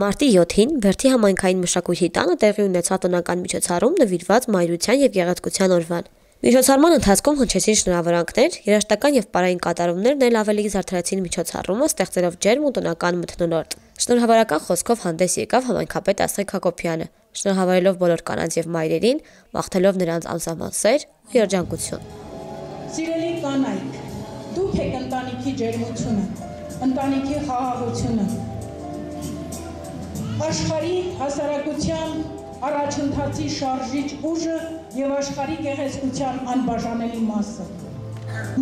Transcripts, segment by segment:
Մարտի 7-ին Բերդի համայնքային մշակույթի տանը տեղի ունեցավ տնական միջոցառում նվիրված մայրության եւ գեղեցկության օրվան։ Միջոցառման ընթացքում հնչեցին շնորհավորանքներ, երաժշտական եւ պարային կատարումներն էլ ավելի զարդարեցին միջոցառումը, ստեղծելով ջերմ ու տնական մթնոլորտ։ Շնորհավորական խոսքով հանդես եկավ համայնքապետ Աստղիկ Հակոբյանը, շնորհավորելով բոլոր կանանց եւ մայրերին, մաղթելով նրանց անսահման սեր ու երջանկություն։ Սիրելի կանայք, դուք եք ընտանիքի ջերմությունը, ընտանիքի խաղաղությունը, աշխարհի հասարակության առաջընթացի շարժիչ ուժը եւ աշխարհի գեղեցկության անբաժանելի մասը։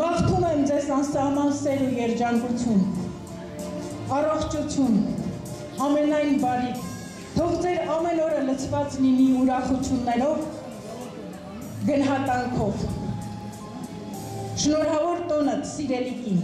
Մաղթում եմ ձեզ անսահման սեր ու երջանկություն, առողջություն, ամենայն բարիք, թող ձեր ամեն օրը լցված լինի ուրախություններով, գնահատանքով։ Շնորհավոր տոնդ, սիրելի կին։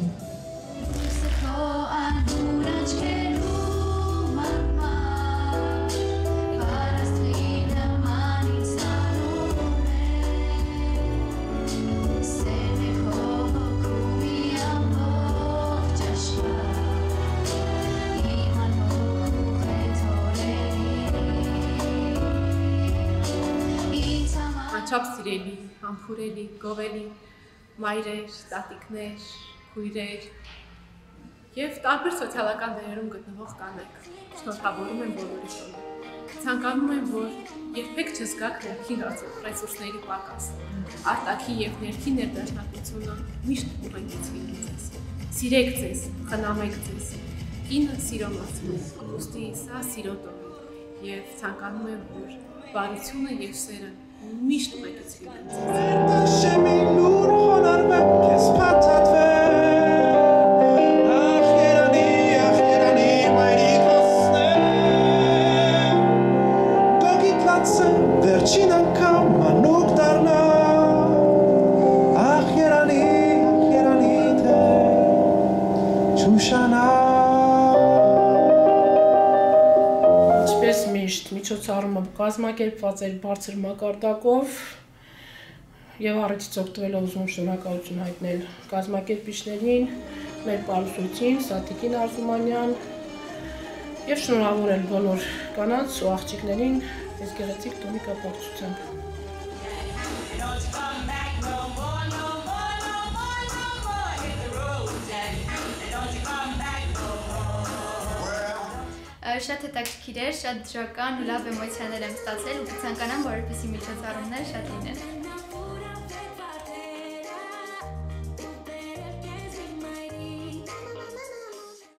Անչափ սիրելի, համբուրելի, գովելի, մայրեր, տատիկներ, քույրեր եւ տարբեր սոցիալական դերերում գտնվող կանայք, շնորհավորում եմ բոլորիս։ Ցանկանում եմ, որ երբեք չզգաք ներքին ռեսուրսների պակաս։ Արտաքին եւ ներքին ներդաշնակությունը միշտ ուղեկցի ձեզ։ Սիրեք ձեզ, խնամեք ձեզ։ Կինը սիրո մասում է, ուստի սա սիրո տոն է եւ ցանկանում եմ, որ բարությունը եւ սերը միշտ ուղեկցի Վերջին անգամ մանուկ դառնա, ախ երանի թե չուշանա։ Ինչպես միշտ միջոցառումը կազմակերպված էր բարձր մակարդակով եւ առիթից օգտվելով ուզում շնորհակալություն հայտնել կազմակերպիչներին, մեր պարուսույցին, Սաթիկին Արզումանյան եւ շնորհավորել բոլոր կանանց ու աղջիկներին այս գեղեցիկ տոնի կապակցությամբ։ Շատ հետաքրքիր էր, շատ դրական ու լավ էմոցիաներ եմ ստացել ու կցանկանամ, որ այդպիսի միջոցառումներ շատ լինեն։